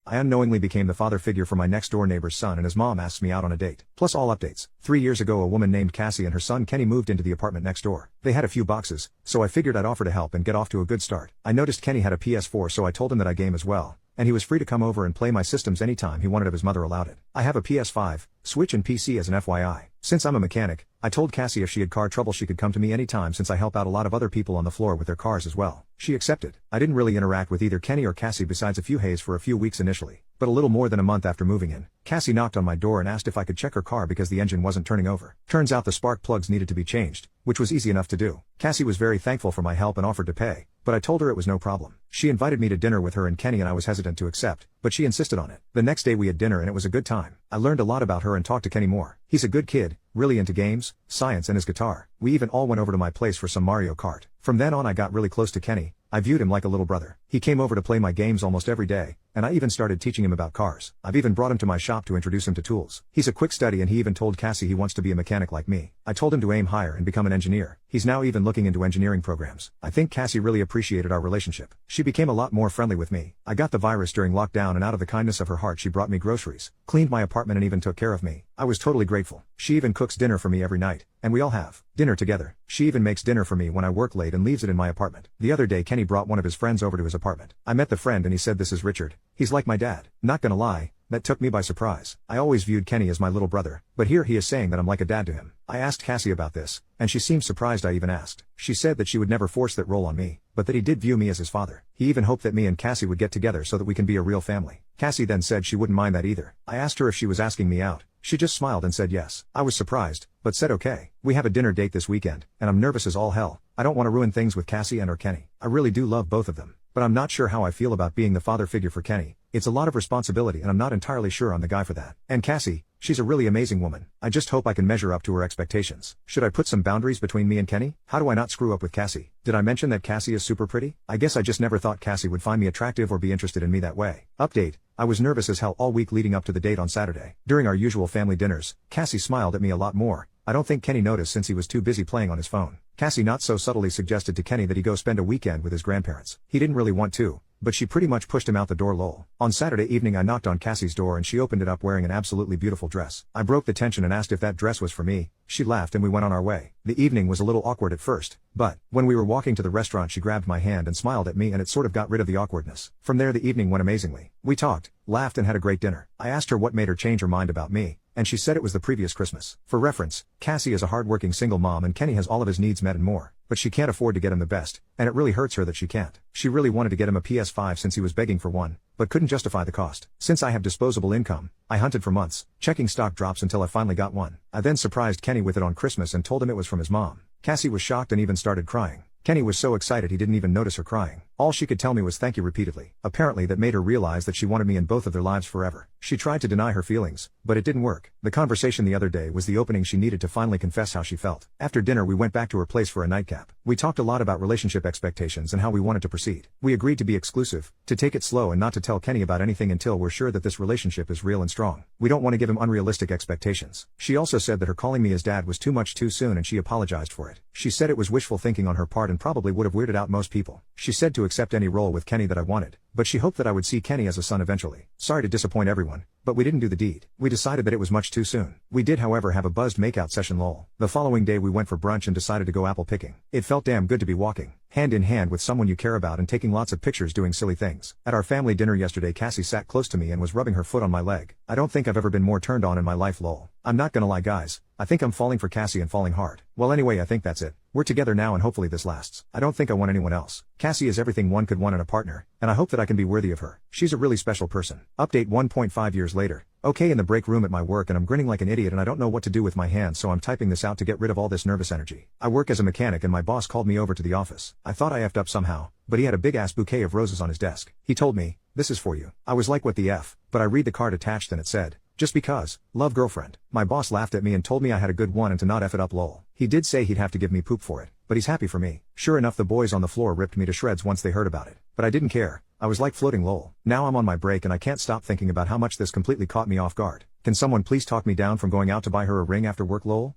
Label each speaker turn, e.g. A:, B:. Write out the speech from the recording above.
A: I unknowingly became the father figure for my next door neighbor's son and his mom asks me out on a date. Plus all updates. 3 years ago a woman named Cassie and her son Kenny moved into the apartment next door. They had a few boxes, so I figured I'd offer to help and get off to a good start. I noticed Kenny had a PS4 so I told him that I game as well, and he was free to come over and play my systems anytime he wanted if his mother allowed it. I have a PS5, Switch and PC as an FYI. Since I'm a mechanic, I told Cassie if she had car trouble she could come to me anytime since I help out a lot of other people on the floor with their cars as well. She accepted. I didn't really interact with either Kenny or Cassie besides a few hays for a few weeks initially, but a little more than a month after moving in, Cassie knocked on my door and asked if I could check her car because the engine wasn't turning over. Turns out the spark plugs needed to be changed, which was easy enough to do. Cassie was very thankful for my help and offered to pay, but I told her it was no problem. She invited me to dinner with her and Kenny and I was hesitant to accept, but she insisted on it. The next day we had dinner and it was a good time. I learned a lot about her and talked to Kenny more. He's a good kid, really into games, science and his guitar. We even all went over to my place for some Mario Kart. From then on I got really close to Kenny. I viewed him like a little brother. He came over to play my games almost every day, and I even started teaching him about cars. I've even brought him to my shop to introduce him to tools. He's a quick study and he even told Cassie he wants to be a mechanic like me. I told him to aim higher and become an engineer. He's now even looking into engineering programs. I think Cassie really appreciated our relationship. She became a lot more friendly with me. I got the virus during lockdown and out of the kindness of her heart she brought me groceries, cleaned my apartment and even took care of me. I was totally grateful. She even cooks dinner for me every night, and we all have dinner together. She even makes dinner for me when I work late and leaves it in my apartment. The other day Kenny brought one of his friends over to his apartment. I met the friend and he said this is Richard. He's like my dad. Not gonna lie, that took me by surprise. I always viewed Kenny as my little brother, but here he is saying that I'm like a dad to him. I asked Cassie about this, and she seemed surprised I even asked. She said that she would never force that role on me, but that he did view me as his father. He even hoped that me and Cassie would get together so that we can be a real family. Cassie then said she wouldn't mind that either. I asked her if she was asking me out. She just smiled and said yes. I was surprised, but said okay. We have a dinner date this weekend, and I'm nervous as all hell. I don't want to ruin things with Cassie and or Kenny. I really do love both of them, but I'm not sure how I feel about being the father figure for Kenny. It's a lot of responsibility and I'm not entirely sure I'm the guy for that. And Cassie, she's a really amazing woman. I just hope I can measure up to her expectations. Should I put some boundaries between me and Kenny? How do I not screw up with Cassie? Did I mention that Cassie is super pretty? I guess I just never thought Cassie would find me attractive or be interested in me that way. Update. I was nervous as hell all week leading up to the date on Saturday. During our usual family dinners, Cassie smiled at me a lot more. I don't think Kenny noticed since he was too busy playing on his phone. Cassie not so subtly suggested to Kenny that he go spend a weekend with his grandparents. He didn't really want to, but she pretty much pushed him out the door lol. On Saturday evening I knocked on Cassie's door and she opened it up wearing an absolutely beautiful dress. I broke the tension and asked if that dress was for me. She laughed and we went on our way. The evening was a little awkward at first, but when we were walking to the restaurant she grabbed my hand and smiled at me and it sort of got rid of the awkwardness. From there the evening went amazingly. We talked, laughed and had a great dinner. I asked her what made her change her mind about me, and she said it was the previous Christmas. For reference, Cassie is a hardworking single mom and Kenny has all of his needs met and more, but she can't afford to get him the best, and it really hurts her that she can't. She really wanted to get him a PS5 since he was begging for one, but couldn't justify the cost. Since I have disposable income, I hunted for months, checking stock drops until I finally got one. I then surprised Kenny with it on Christmas and told him it was from his mom. Cassie was shocked and even started crying. Kenny was so excited he didn't even notice her crying. All she could tell me was thank you repeatedly. Apparently that made her realize that she wanted me in both of their lives forever. She tried to deny her feelings, but it didn't work. The conversation the other day was the opening she needed to finally confess how she felt. After dinner we went back to her place for a nightcap. We talked a lot about relationship expectations and how we wanted to proceed. We agreed to be exclusive, to take it slow and not to tell Kenny about anything until we're sure that this relationship is real and strong. We don't want to give him unrealistic expectations. She also said that her calling me his dad was too much too soon and she apologized for it. She said it was wishful thinking on her part and probably would have weirded out most people. She said to accept any role with Kenny that I wanted, but she hoped that I would see Kenny as a son eventually. Sorry to disappoint everyone, but we didn't do the deed. We decided that it was much too soon. We did however have a buzzed makeout session lol. The following day we went for brunch and decided to go apple picking. It felt damn good to be walking hand in hand with someone you care about and taking lots of pictures doing silly things. At our family dinner yesterday Cassie sat close to me and was rubbing her foot on my leg. I don't think I've ever been more turned on in my life lol. I'm not gonna lie guys, I think I'm falling for Cassie and falling hard. Well anyway I think that's it. We're together now and hopefully this lasts. I don't think I want anyone else. Cassie is everything one could want in a partner, and I hope that I can be worthy of her. She's a really special person. Update 1.5 years later. Okay, in the break room at my work and I'm grinning like an idiot and I don't know what to do with my hands so I'm typing this out to get rid of all this nervous energy. I work as a mechanic and my boss called me over to the office. I thought I effed up somehow, but he had a big ass bouquet of roses on his desk. He told me, "This is for you." I was like what the F, but I read the card attached and it said, "Just because, love girlfriend." My boss laughed at me and told me I had a good one and to not F it up lol. He did say he'd have to give me poop for it, but he's happy for me. Sure enough the boys on the floor ripped me to shreds once they heard about it, but I didn't care. I was like floating lol. Now I'm on my break and I can't stop thinking about how much this completely caught me off guard. Can someone please talk me down from going out to buy her a ring after work lol?